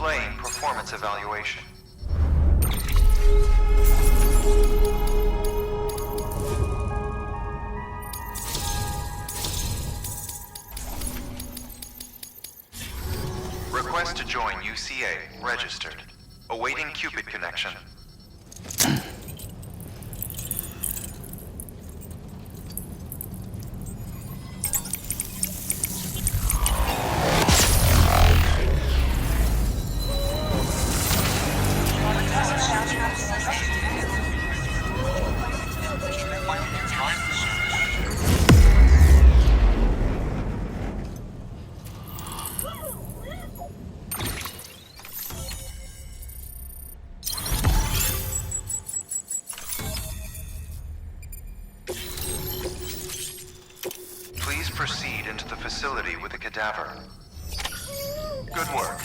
displaying performance evaluation. Request to join UCA. Registered. Awaiting Cupid connection. Please proceed into the facility with the cadaver. Good work.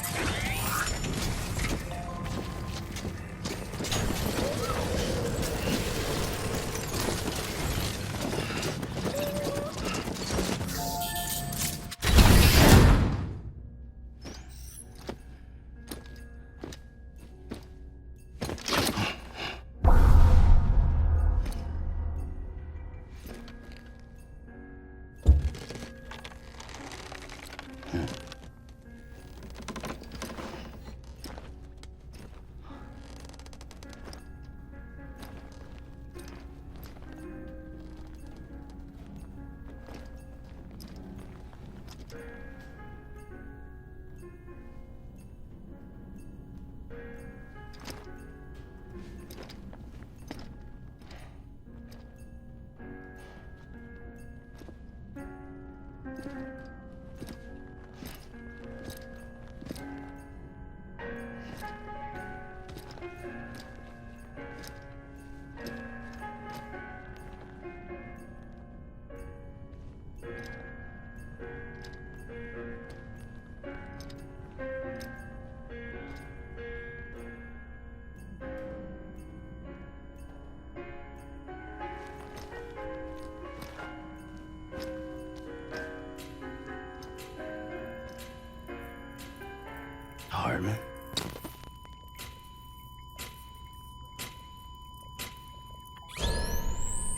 Heartman.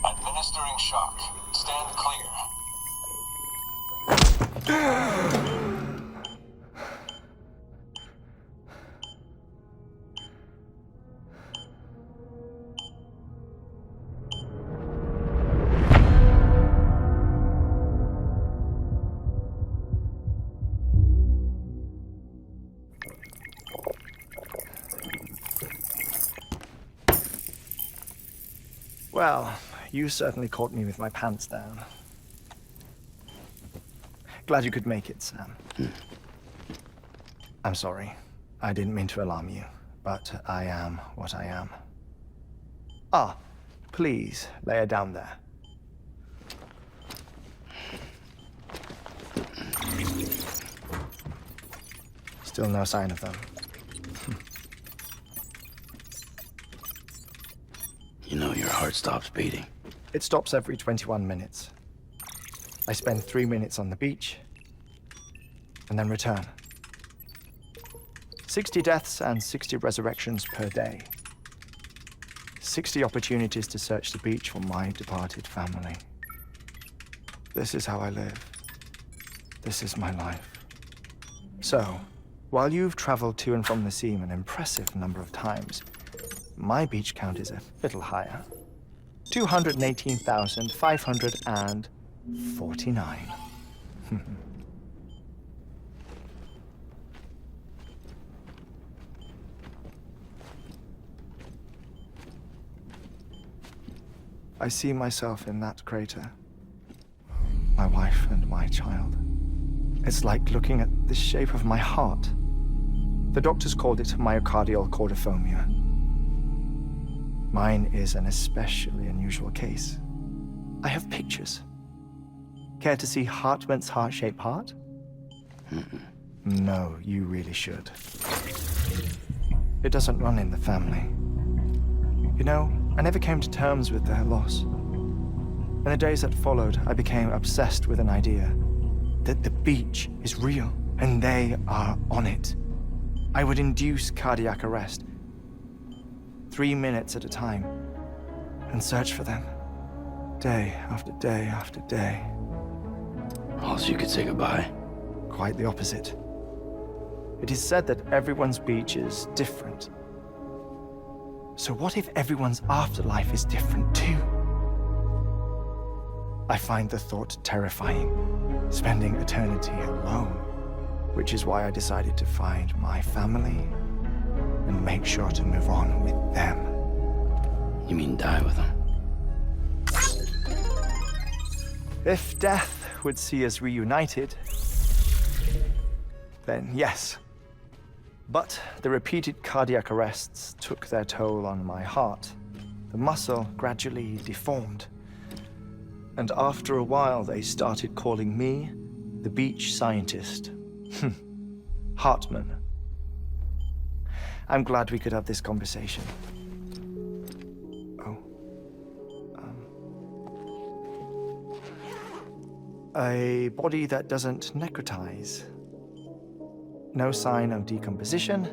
Administering shock. Stand clear. Well, you certainly caught me with my pants down. Glad you could make it, Sam. I'm sorry. I didn't mean to alarm you, but I am what I am. Ah, please, lay her down there. Still no sign of them. You know your heart stops beating. It stops every 21 minutes. I spend 3 minutes on the beach, and then return. 60 deaths and 60 resurrections per day. 60 opportunities to search the beach for my departed family. This is how I live. This is my life. So, while you've traveled to and from the scene an impressive number of times, my beach count is a little higher. 218,549. I see myself in that crater. My wife and my child. It's like looking at the shape of my heart. The doctors called it myocardial cordiformia. Mine is an especially unusual case. I have pictures. Care to see Heartman's heart-shaped heart? No, you really should. It doesn't run in the family. You know, I never came to terms with their loss. In the days that followed, I became obsessed with an idea that the beach is real and they are on it. I would induce cardiac arrest, 3 minutes at a time, and search for them, day after day after day. Also, you could say goodbye. Quite the opposite. It is said that everyone's beach is different. So what if everyone's afterlife is different too? I find the thought terrifying, spending eternity alone, which is why I decided to find my family and make sure to move on with them. You mean die with them? If death would see us reunited, then yes. But the repeated cardiac arrests took their toll on my heart. The muscle gradually deformed. And after a while, they started calling me the beach scientist. Heartman. I'm glad we could have this conversation. Oh. A body that doesn't necrotize. No sign of decomposition.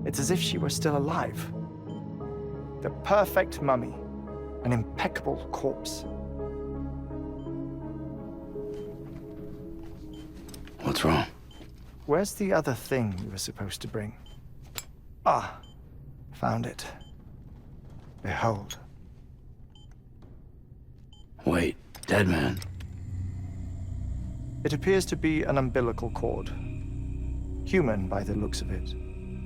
It's as if she were still alive. The perfect mummy. An impeccable corpse. What's wrong? Where's the other thing you were supposed to bring? Ah, found it. Behold. Wait, dead man. It appears to be an umbilical cord. Human by the looks of it,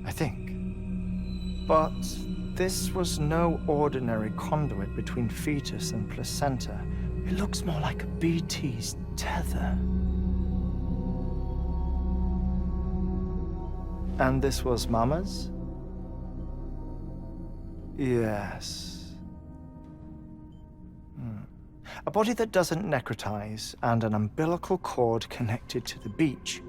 I think. But this was no ordinary conduit between fetus and placenta. It looks more like a BT's tether. And this was Mama's? Yes. A body that doesn't necrotize and an umbilical cord connected to the beach.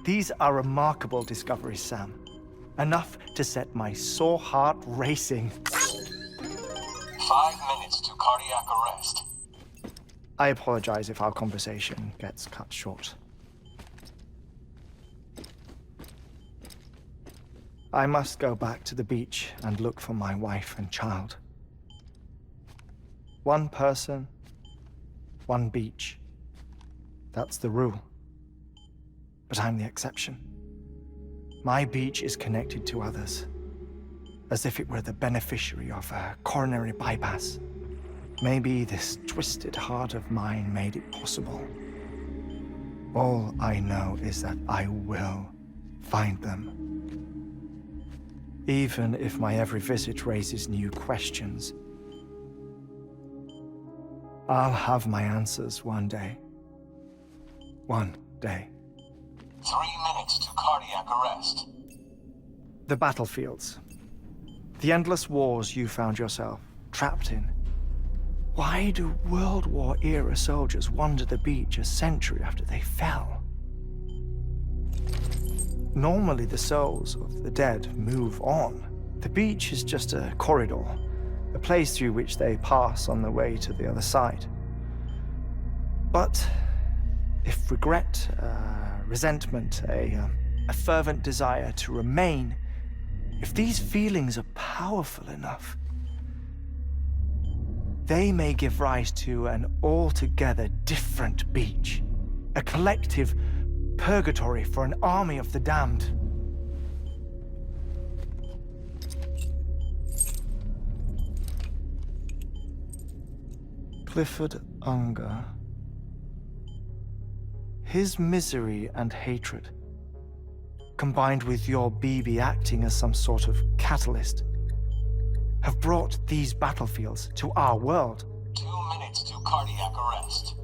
These are remarkable discoveries, Sam. Enough to set my sore heart racing. 5 minutes to cardiac arrest. I apologize if our conversation gets cut short. I must go back to the beach and look for my wife and child. One person, one beach. That's the rule. But I'm the exception. My beach is connected to others, as if it were the beneficiary of a coronary bypass. Maybe this twisted heart of mine made it possible. All I know is that I will find them. Even if my every visit raises new questions. I'll have my answers one day. One day. 3 minutes to cardiac arrest. The battlefields. The endless wars you found yourself trapped in. Why do World War-era soldiers wander the beach a century after they fell? Normally, the souls of the dead move on. The beach is just a corridor, a place through which they pass on the way to the other side. But if regret, resentment, a fervent desire to remain, if these feelings are powerful enough, they may give rise to an altogether different beach, a collective purgatory for an army of the damned. Clifford Unger. His misery and hatred, combined with your BB acting as some sort of catalyst, have brought these battlefields to our world. 2 minutes to cardiac arrest.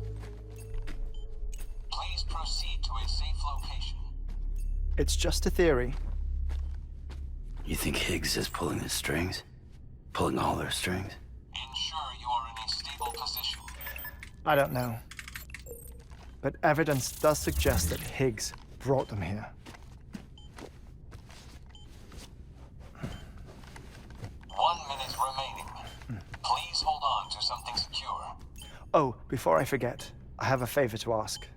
Please proceed to a safe location. It's just a theory. You think Higgs is pulling the strings? Pulling all their strings? Ensure you are in a stable position. I don't know. But evidence does suggest that Higgs brought them here. 1 minute remaining. Please hold on to something secure. Oh, before I forget, I have a favor to ask.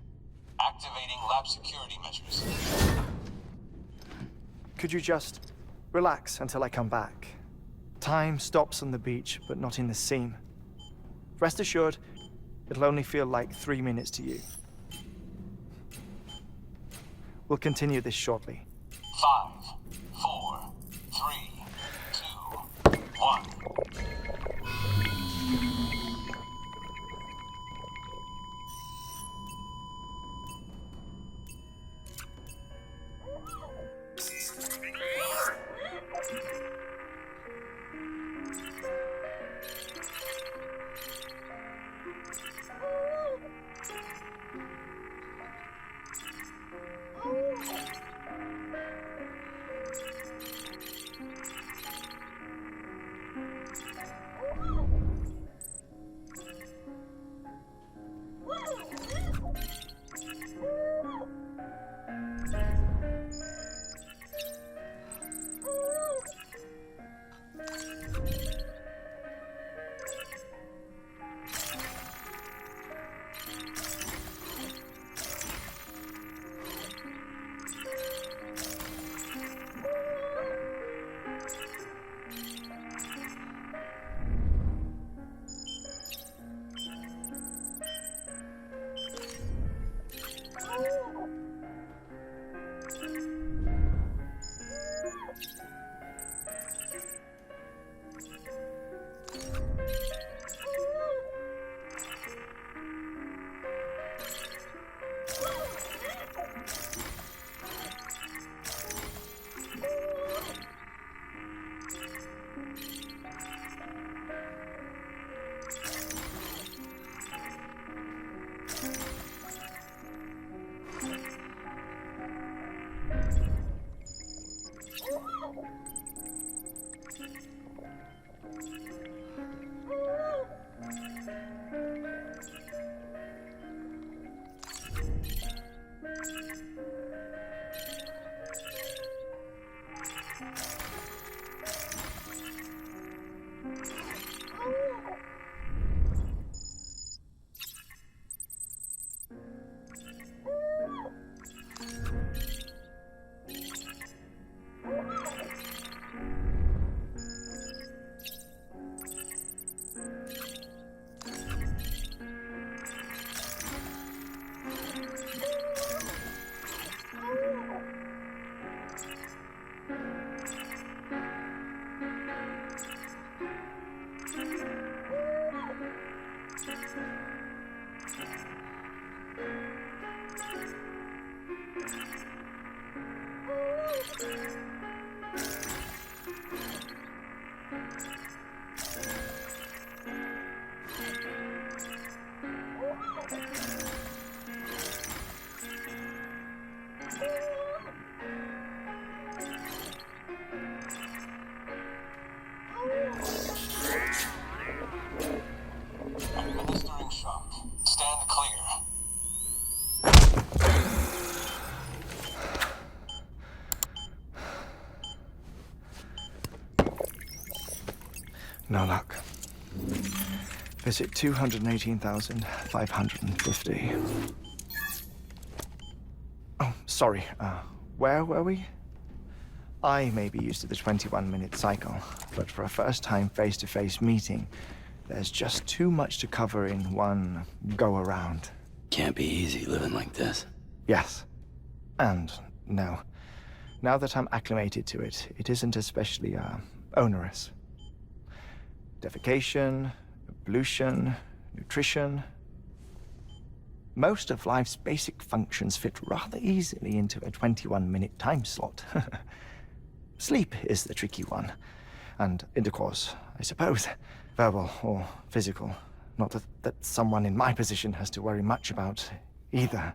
Activating lab up security measures. Could you just relax until I come back? Time stops on the beach, but not in the scene. Rest assured, it'll only feel like 3 minutes to you. We'll continue this shortly. 5, 4, 3, 2, 1. Administering shock. Stand clear. No luck. Visit 218,550. Oh, sorry. Where were we? I may be used to the 21-minute cycle, but for a first-time face-to-face meeting, there's just too much to cover in one go-around. Can't be easy living like this. Yes. And no. Now that I'm acclimated to it, it isn't especially, onerous. Defecation, pollution, nutrition. Most of life's basic functions fit rather easily into a 21-minute time slot. Sleep is the tricky one. And intercourse, I suppose. Verbal or physical. Not that someone in my position has to worry much about either.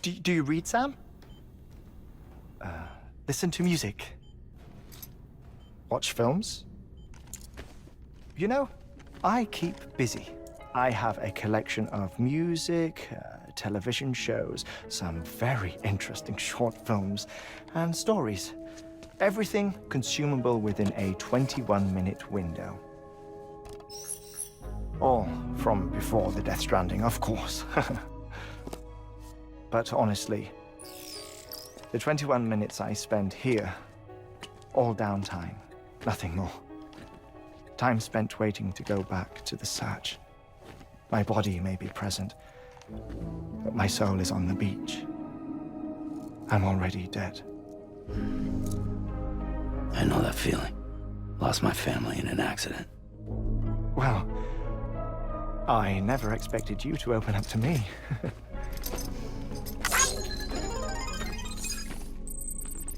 Do you read, Sam? Listen to music. Watch films. You know, I keep busy. I have a collection of music, television shows, some very interesting short films, and stories. Everything consumable within a 21-minute window. All from before the Death Stranding, of course. But honestly, the 21 minutes I spend here, all downtime, nothing more. Time spent waiting to go back to the search. My body may be present, but my soul is on the beach. I'm already dead. I know that feeling. Lost my family in an accident. Well, I never expected you to open up to me.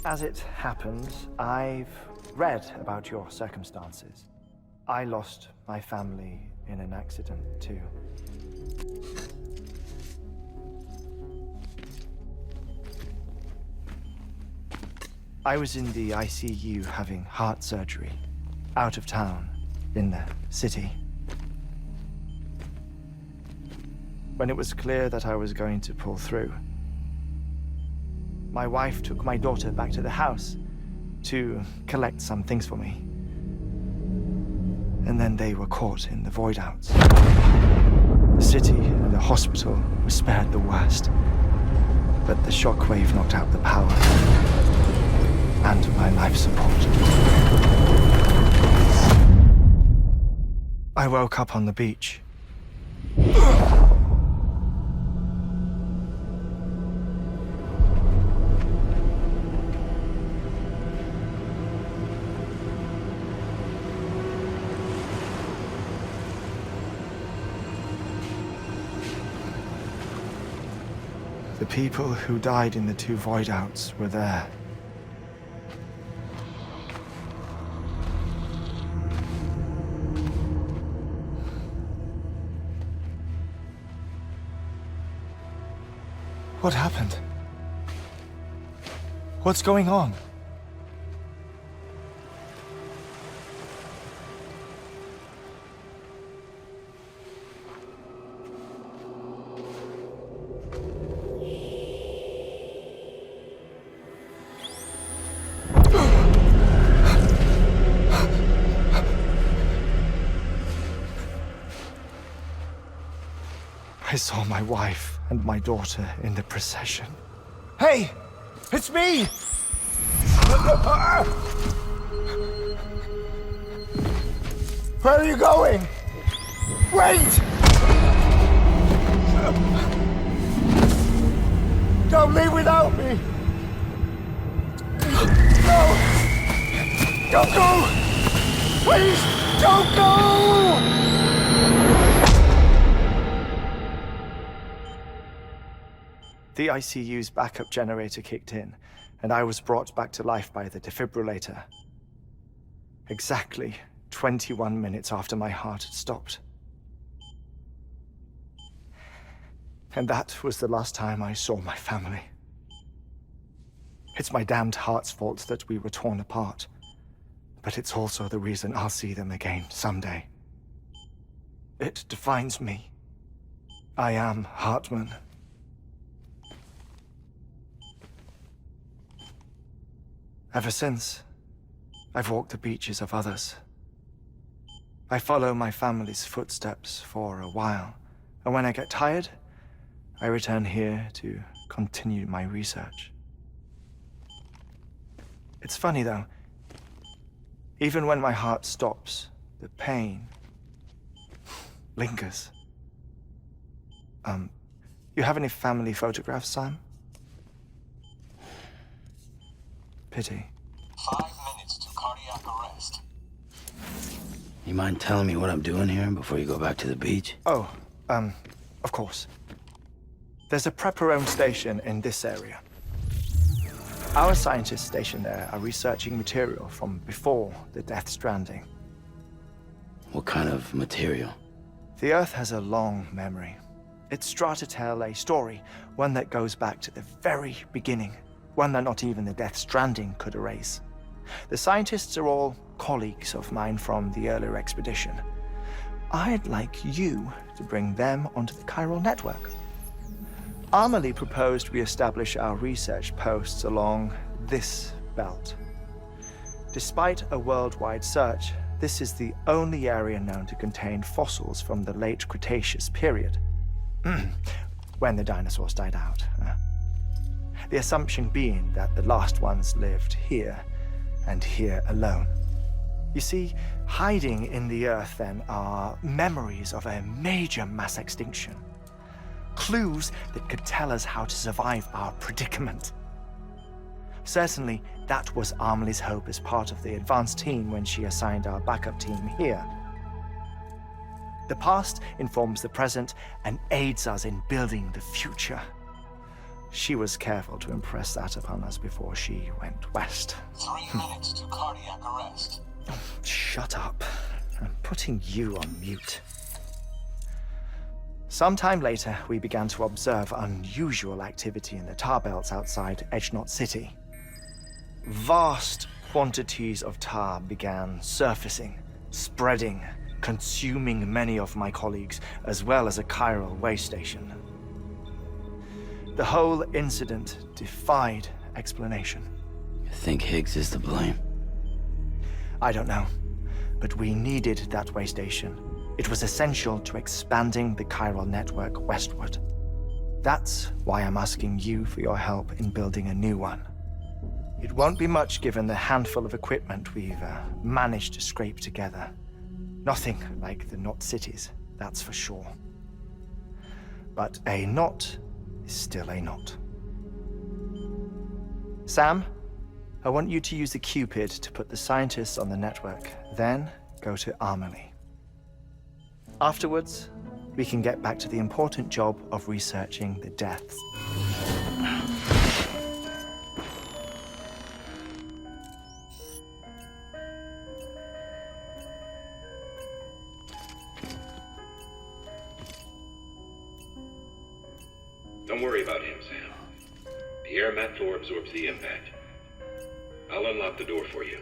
As it happens, I've read about your circumstances. I lost my family in an accident, too. I was in the ICU having heart surgery, out of town, in the city. When it was clear that I was going to pull through, my wife took my daughter back to the house to collect some things for me. And then they were caught in the void-outs. The city and the hospital were spared the worst, but the shockwave knocked out the power and my life support. I woke up on the beach. The people who died in the two void-outs were there. What happened? What's going on? I saw my wife and my daughter in the procession. Hey! It's me! Where are you going? Wait! Don't leave without me! No! Don't go! Please, don't go! The ICU's backup generator kicked in, and I was brought back to life by the defibrillator. Exactly 21 minutes after my heart had stopped. And that was the last time I saw my family. It's my damned heart's fault that we were torn apart, but it's also the reason I'll see them again someday. It defines me. I am Heartman. Ever since, I've walked the beaches of others. I follow my family's footsteps for a while, and when I get tired, I return here to continue my research. It's funny though, even when my heart stops, the pain lingers. You have any family photographs, Sam? Pity. 5 minutes to cardiac arrest. You mind telling me what I'm doing here before you go back to the beach? Oh, of course. There's a prepper-owned station in this area. Our scientists stationed there are researching material from before the Death Stranding. What kind of material? The Earth has a long memory. It's trying to tell a story, one that goes back to the very beginning, one that not even the Death Stranding could erase. The scientists are all colleagues of mine from the earlier expedition. I'd like you to bring them onto the chiral network. Amelie proposed we establish our research posts along this belt. Despite a worldwide search, this is the only area known to contain fossils from the late Cretaceous period, when the dinosaurs died out. the assumption being that the last ones lived here, and here alone. You see, hiding in the earth then are memories of a major mass extinction. Clues that could tell us how to survive our predicament. Certainly, that was Amelie's hope as part of the advanced team when she assigned our backup team here. The past informs the present and aids us in building the future. She was careful to impress that upon us before she went west. 3 minutes to cardiac arrest. Shut up. I'm putting you on mute. Sometime later, we began to observe unusual activity in the tar belts outside Edgenot City. Vast quantities of tar began surfacing, spreading, consuming many of my colleagues, as well as a chiral way station. The whole incident defied explanation. You think Higgs is to blame? I don't know, but we needed that way station. It was essential to expanding the chiral network westward. That's why I'm asking you for your help in building a new one. It won't be much given the handful of equipment we've managed to scrape together. Nothing like the knot cities, that's for sure. But a knot is still a knot. Sam, I want you to use the Cupid to put the scientists on the network, then go to Amelie. Afterwards, we can get back to the important job of researching the deaths. Don't worry about him, Sam. The air mat floor absorbs the impact. I'll unlock the door for you.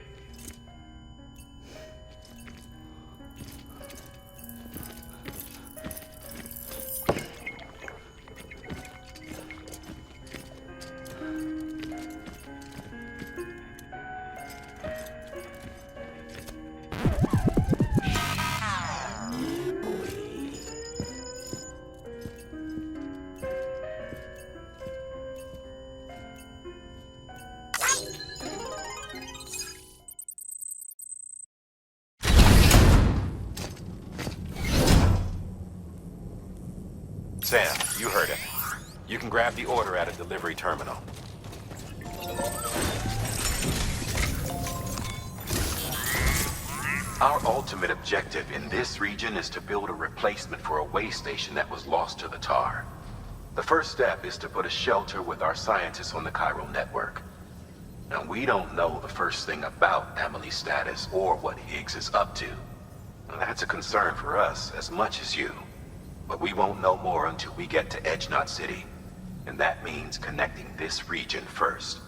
Sam, you heard him. You can grab the order at a delivery terminal. Our ultimate objective in this region is to build a replacement for a way station that was lost to the tar. The first step is to put a shelter with our scientists on the chiral network. Now, we don't know the first thing about Amelie's status or what Higgs is up to. Now, that's a concern for us as much as you. But we won't know more until we get to Edgenot City. And that means connecting this region first.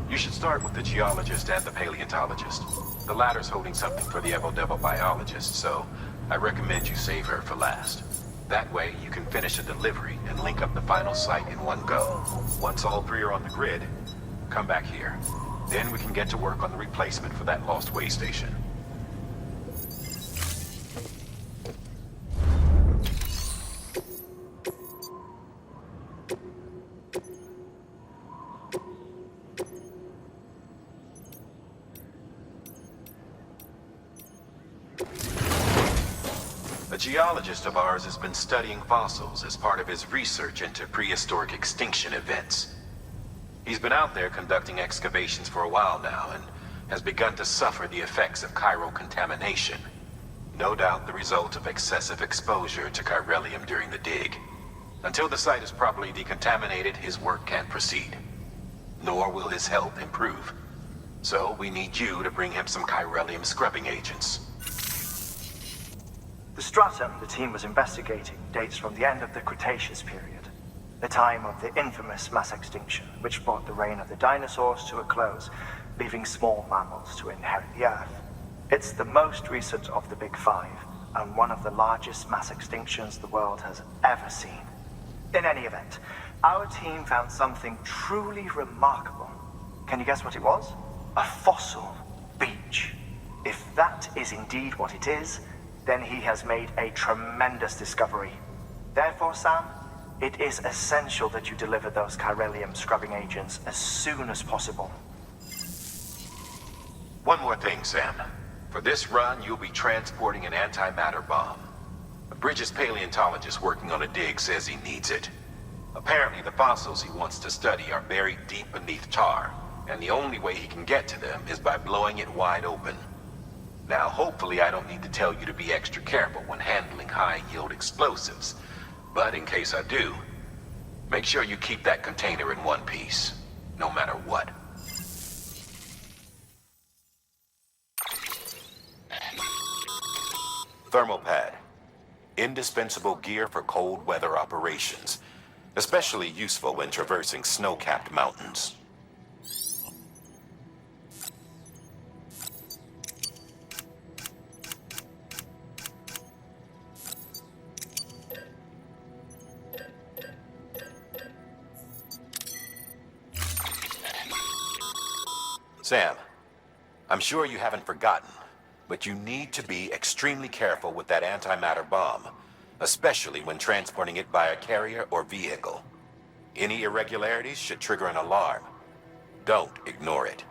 You should start with the geologist and the paleontologist. The latter's holding something for the Evo-Devo biologist, so I recommend you save her for last. That way, you can finish a delivery and link up the final site in one go. Once all three are on the grid, come back here. Then we can get to work on the replacement for that lost way station. A geologist of ours has been studying fossils as part of his research into prehistoric extinction events. He's been out there conducting excavations for a while now and has begun to suffer the effects of chiral contamination. No doubt the result of excessive exposure to chiralium during the dig. Until the site is properly decontaminated, his work can't proceed. Nor will his health improve. So we need you to bring him some chiralium scrubbing agents. The stratum the team was investigating dates from the end of the Cretaceous period, the time of the infamous mass extinction, which brought the reign of the dinosaurs to a close, leaving small mammals to inherit the Earth. It's the most recent of the Big Five, and one of the largest mass extinctions the world has ever seen. In any event, our team found something truly remarkable. Can you guess what it was? A fossil beach. If that is indeed what it is, then he has made a tremendous discovery. Therefore, Sam, It is essential that you deliver those Chiralium scrubbing agents as soon as possible. One more thing, Sam. For this run, you'll be transporting an antimatter bomb. A Bridges paleontologist working on a dig says he needs it. Apparently, the fossils he wants to study are buried deep beneath tar, and the only way he can get to them is by blowing it wide open. Now, hopefully I don't need to tell you to be extra careful when handling high-yield explosives. But in case I do, make sure you keep that container in one piece, no matter what. Thermal pad. Indispensable gear for cold weather operations. Especially useful when traversing snow-capped mountains. Sam, I'm sure you haven't forgotten, but you need to be extremely careful with that antimatter bomb, especially when transporting it by a carrier or vehicle. Any irregularities should trigger an alarm. Don't ignore it.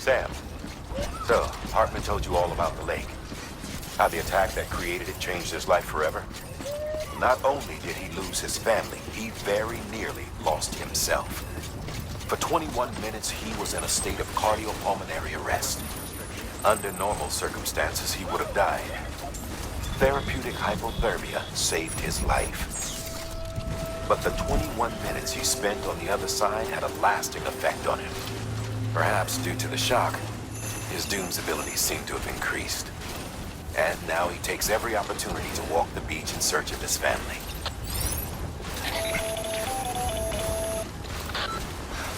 Sam, so Heartman told you all about the lake. How the attack that created it changed his life forever? Not only did he lose his family, he very nearly lost himself. For 21 minutes, he was in a state of cardiopulmonary arrest. Under normal circumstances, he would have died. Therapeutic hypothermia saved his life. But the 21 minutes he spent on the other side had a lasting effect on him. Perhaps due to the shock, his Doom's abilities seem to have increased. And now he takes every opportunity to walk the beach in search of his family.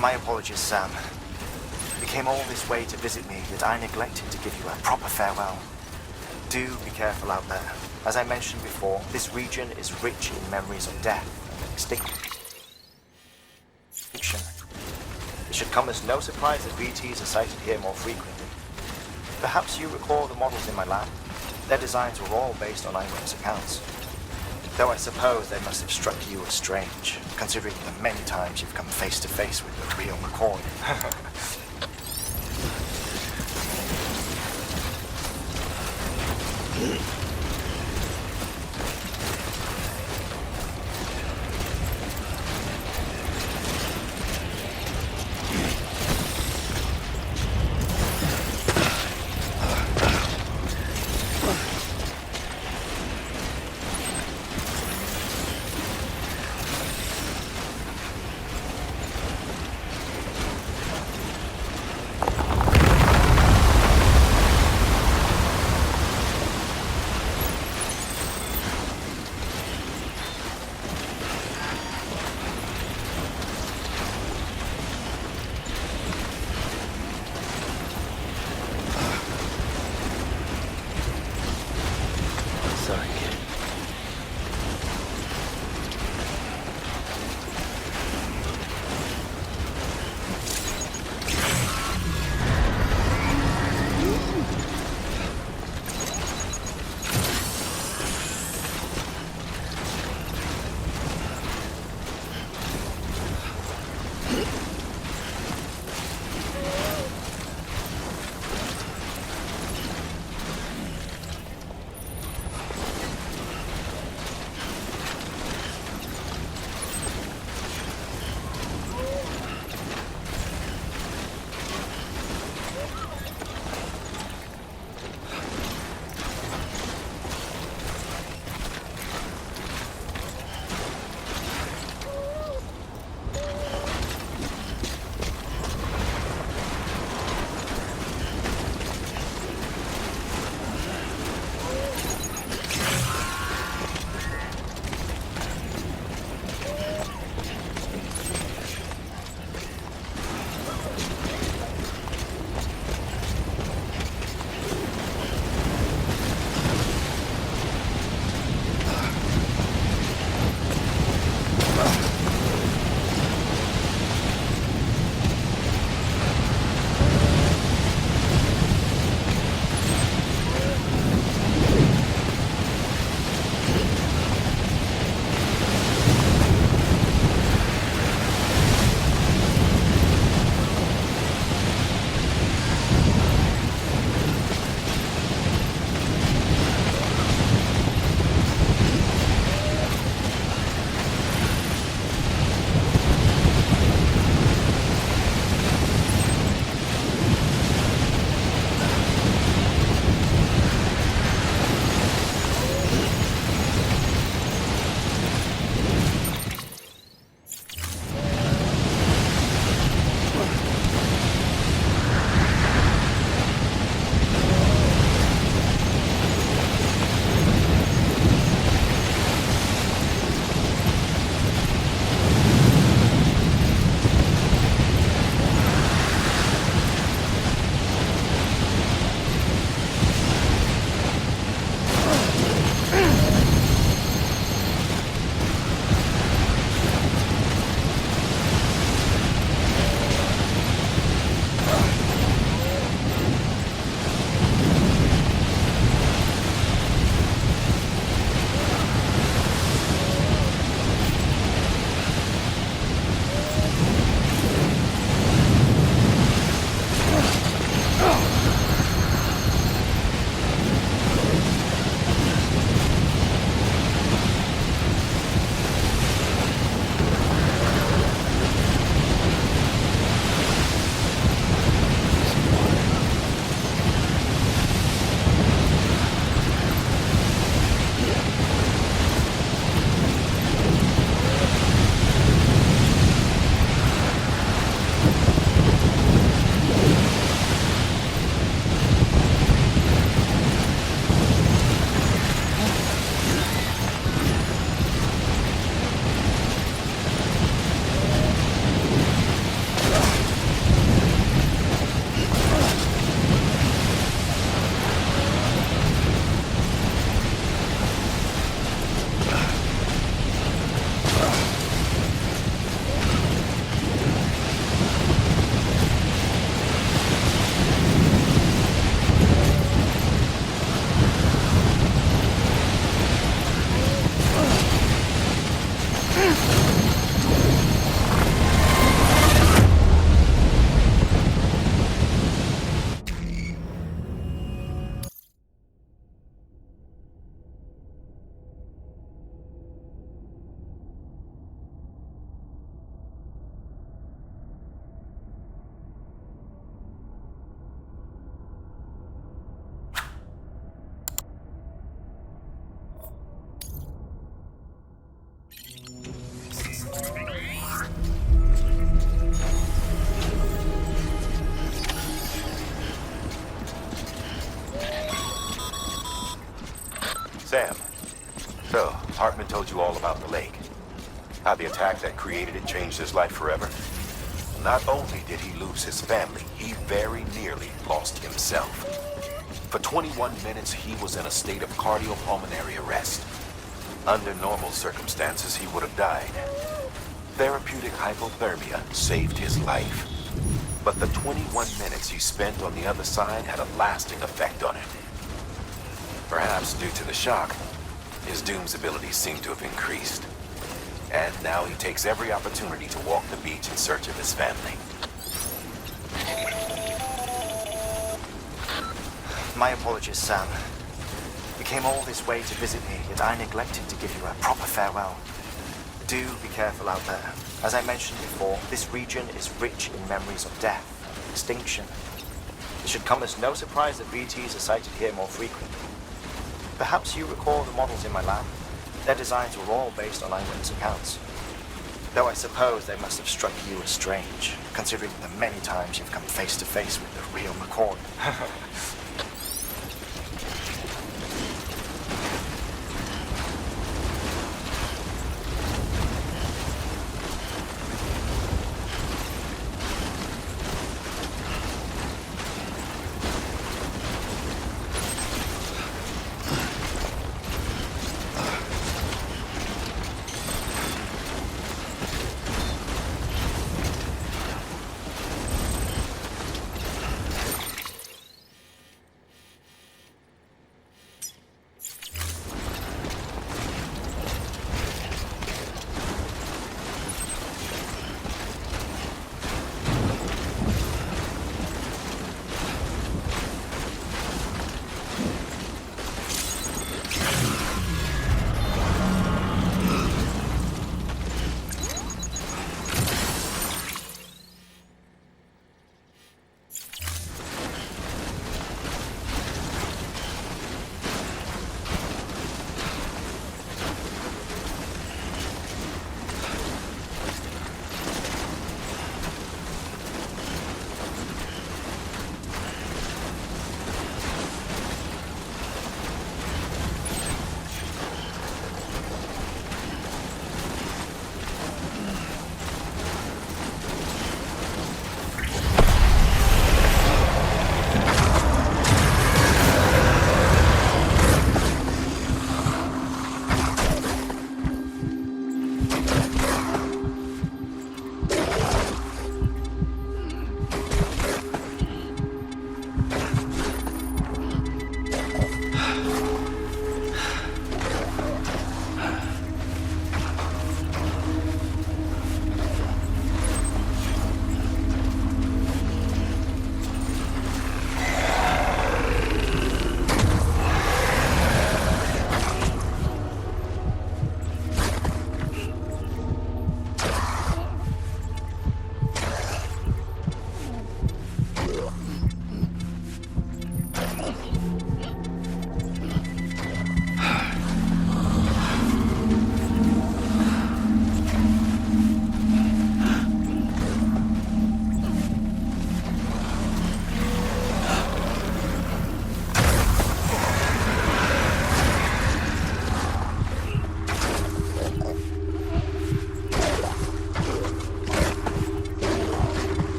My apologies, Sam. You came all this way to visit me, yet I neglected to give you a proper farewell. Do be careful out there. As I mentioned before, this region is rich in memories of death and extinction. It should come as no surprise that BTs are sighted here more frequently. Perhaps you recall the models in my lab? Their designs were all based on eyewitness accounts. Though I suppose they must have struck you as strange, considering the many times you've come face to face with the real McCoy. Sam. So, Heartman told you all about the lake. How the attack that created it changed his life forever. Not only did he lose his family, he very nearly lost himself. For 21 minutes, he was in a state of cardiopulmonary arrest. Under normal circumstances, he would have died. Therapeutic hypothermia saved his life. But the 21 minutes he spent on the other side had a lasting effect on him. Perhaps due to the shock, his Doom's abilities seem to have increased. And now he takes every opportunity to walk the beach in search of his family. My apologies, Sam. You came all this way to visit me, yet I neglected to give you a proper farewell. Do be careful out there. As I mentioned before, this region is rich in memories of death, extinction. It should come as no surprise that BTs are sighted here more frequently. Perhaps you recall the models in my lab? Their designs were all based on eyewitness accounts. Though I suppose they must have struck you as strange, considering the many times you've come face to face with the real McCord.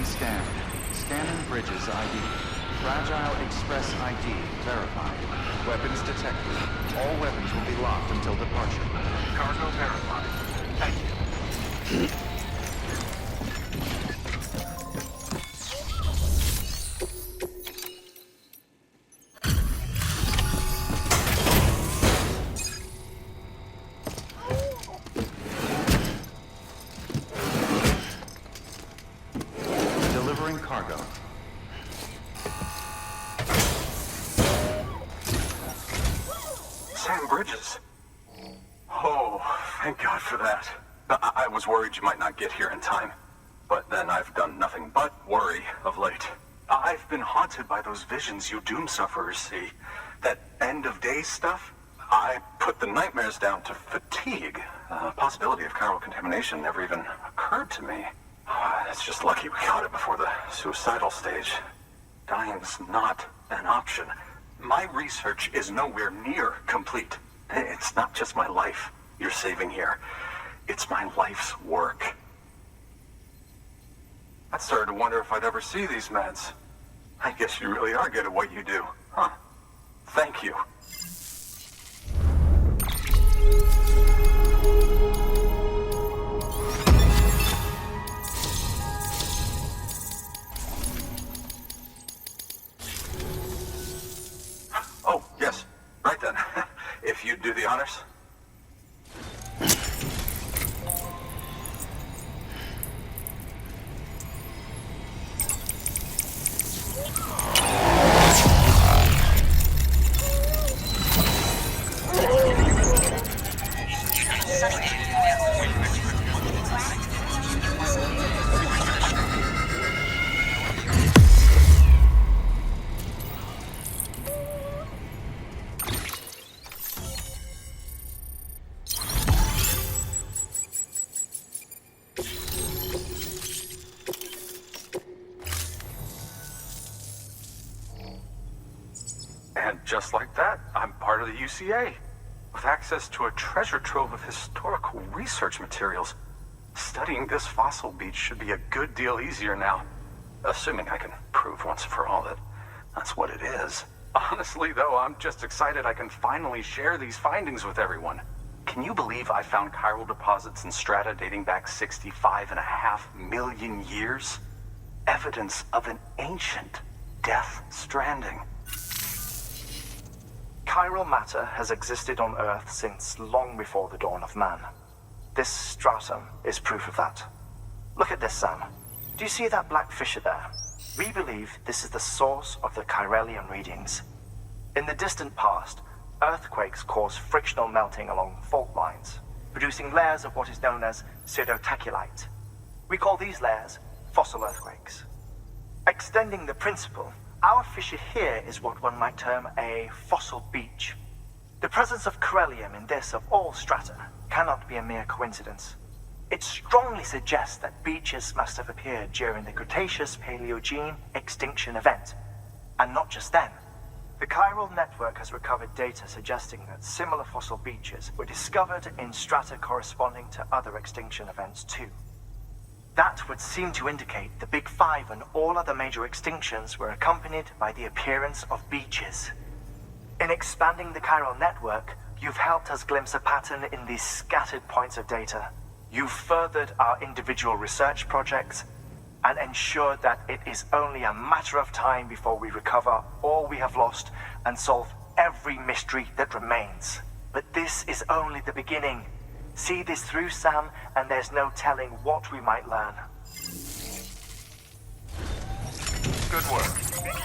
been scanned. Scanning Bridges ID. Fragile Express ID verified. Weapons detected. All weapons will be locked until departure. Cargo verified. Thank you. Delivering cargo. Sam Bridges. Oh, thank God for that. I was worried you might not get here in time. But then I've done nothing but worry of late. I've been haunted by those visions you doom sufferers see. That end of days stuff. I put the nightmares down to fatigue. Possibility of chiral contamination never even occurred to me. It's just lucky we got it before the suicidal stage. Dying's not an option. My research is nowhere near complete. It's not just my life you're saving here. It's my life's work. I started to wonder if I'd ever see these meds. I guess you really are good at what you do, huh? Thank you. Oh, yes. Right then. If you'd do the honors. And just like that, I'm part of the UCA, with access to a treasure trove of historical research materials. Studying this fossil beach should be a good deal easier now, assuming I can prove once for all that that's what it is. Honestly, though, I'm just excited I can finally share these findings with everyone. Can you believe I found chiral deposits in strata dating back 65.5 million years? Evidence of an ancient Death Stranding. Chiral matter has existed on Earth since long before the dawn of man. This stratum is proof of that. Look at this, Sam. Do you see that black fissure there? We believe this is the source of the Chiralium readings. In the distant past, earthquakes cause frictional melting along fault lines, producing layers of what is known as pseudotachylite. We call these layers fossil earthquakes. Extending the principle, our fissure here is what one might term a fossil beach. The presence of chiralium in this of all strata cannot be a mere coincidence. It strongly suggests that beaches must have appeared during the Cretaceous-Paleogene extinction event. And not just then. The chiral network has recovered data suggesting that similar fossil beaches were discovered in strata corresponding to other extinction events too. That would seem to indicate the Big Five and all other major extinctions were accompanied by the appearance of beaches. In expanding the chiral network, you've helped us glimpse a pattern in these scattered points of data. You've furthered our individual research projects and ensured that it is only a matter of time before we recover all we have lost and solve every mystery that remains. But this is only the beginning. See this through, Sam, and there's no telling what we might learn. Good work.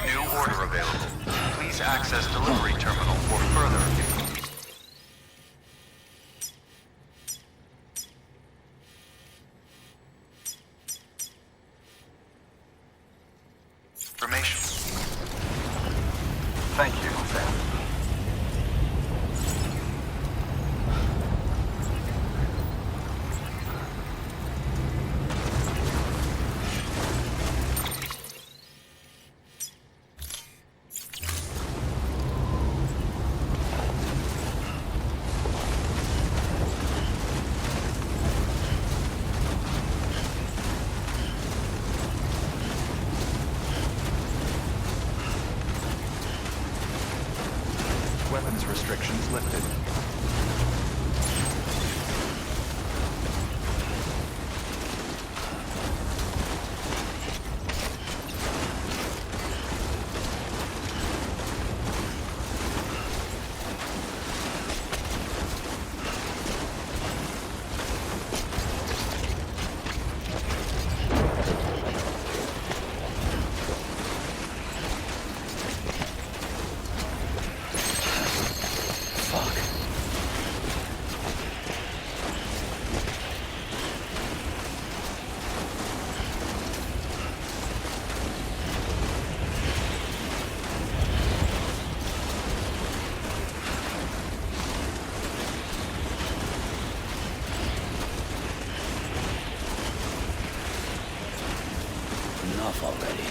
New order available. Please access delivery terminal for further information. Thank you, Sam. weapons restrictions lifted. Enough already.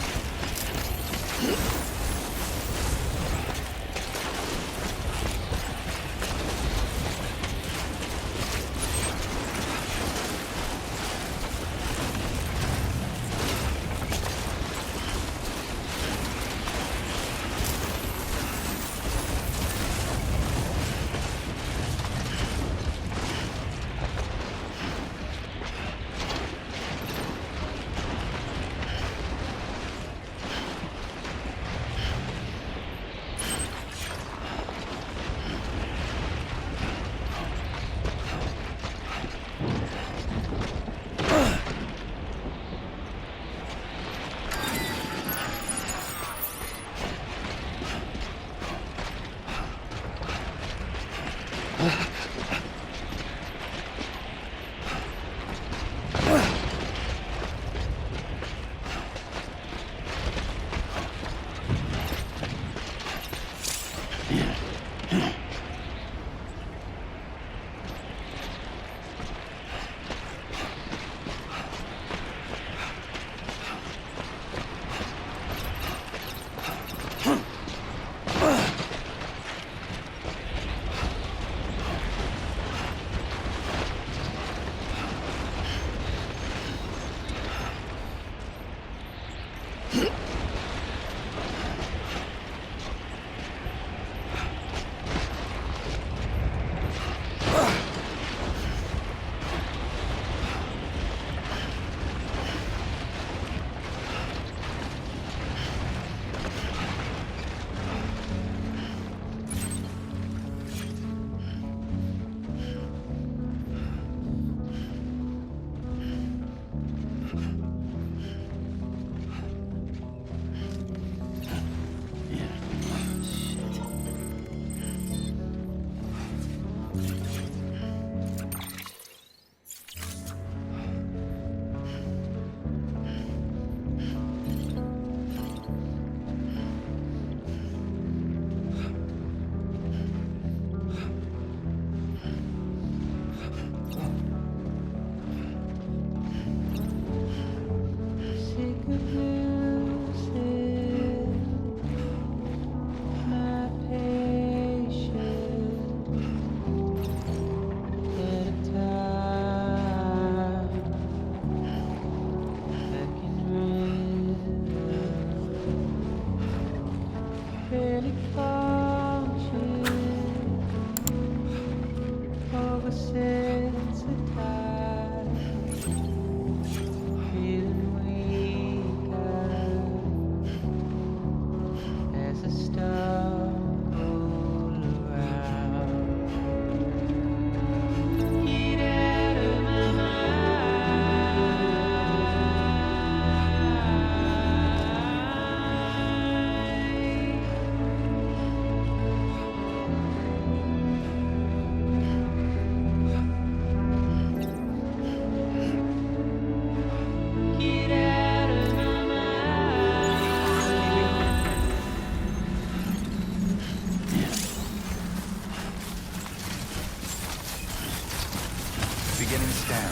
Beginning scan.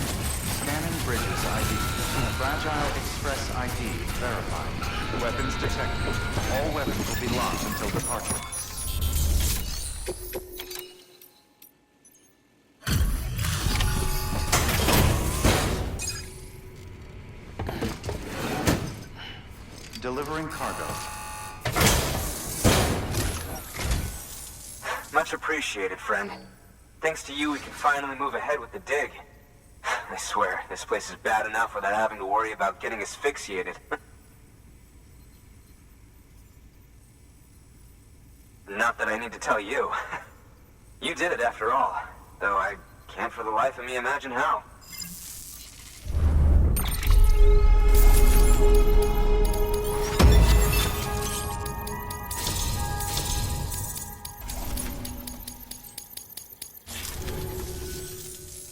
Scanning bridges ID. Fragile Express ID verified. Weapons detected. All weapons will be locked until departure. Delivering cargo. My Much appreciated, friend. Thanks to you, we can finally move ahead with the dig. I swear, this place is bad enough without having to worry about getting asphyxiated. Not that I need to tell you. You did it after all, though I can't for the life of me imagine how.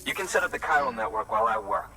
You can set up the chiral network while I work.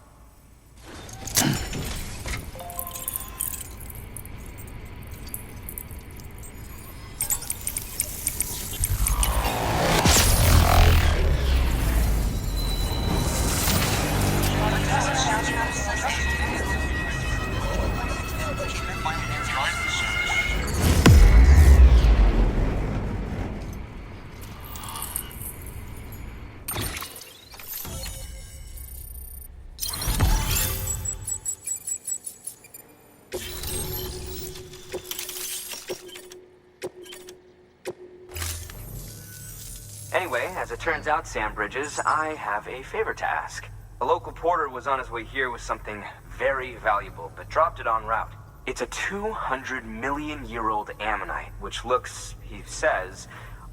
Anyway, as it turns out, Sam Bridges, I have a favor to ask. A local porter was on his way here with something very valuable, but dropped it en route. It's a 200-million-year-old ammonite, which looks, he says,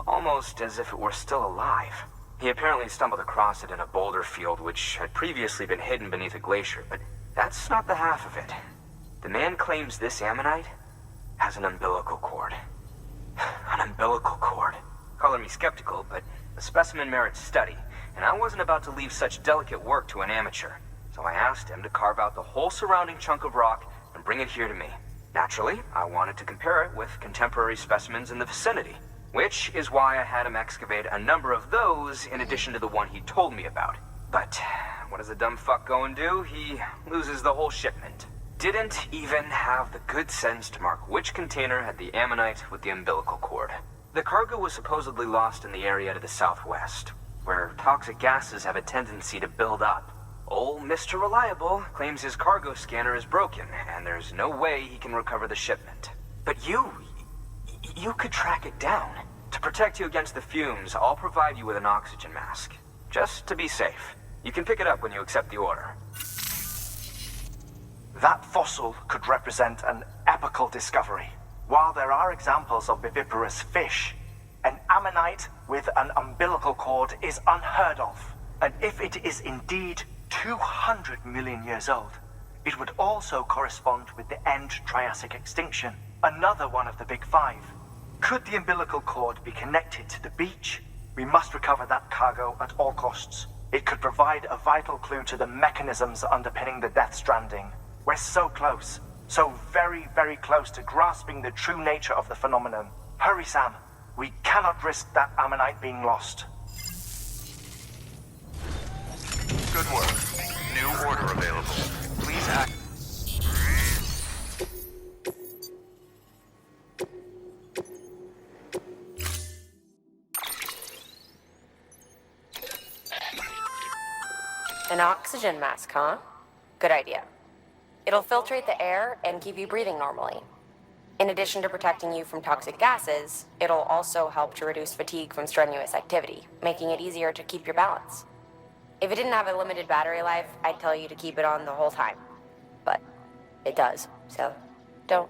almost as if it were still alive. He apparently stumbled across it in a boulder field, which had previously been hidden beneath a glacier, but that's not the half of it. The man claims this ammonite has an umbilical cord. An umbilical cord. Color me skeptical, but the specimen merits study, and I wasn't about to leave such delicate work to an amateur. So I asked him to carve out the whole surrounding chunk of rock and bring it here to me. Naturally, I wanted to compare it with contemporary specimens in the vicinity, which is why I had him excavate a number of those in addition to the one he told me about. But what does a dumb fuck go and do? He loses the whole shipment. Didn't even have the good sense to mark which container had the ammonite with the umbilical cord. The cargo was supposedly lost in the area to the southwest, where toxic gases have a tendency to build up. Old Mr. Reliable claims his cargo scanner is broken, and there's no way he can recover the shipment. But you could track it down. To protect you against the fumes, I'll provide you with an oxygen mask. Just to be safe. You can pick it up when you accept the order. That fossil could represent an epochal discovery. While there are examples of viviparous fish, an ammonite with an umbilical cord is unheard of. And if it is indeed 200 million years old, it would also correspond with the end Triassic extinction, another one of the big five. Could the umbilical cord be connected to the beach? We must recover that cargo at all costs. It could provide a vital clue to the mechanisms underpinning the Death Stranding. We're so close. So very, very close to grasping the true nature of the phenomenon. Hurry, Sam. We cannot risk that ammonite being lost. Good work. New order available. Please act. An oxygen mask, huh? Good idea. It'll filtrate the air and keep you breathing normally. In addition to protecting you from toxic gases, it'll also help to reduce fatigue from strenuous activity, making it easier to keep your balance. If it didn't have a limited battery life, I'd tell you to keep it on the whole time. But it does, so don't.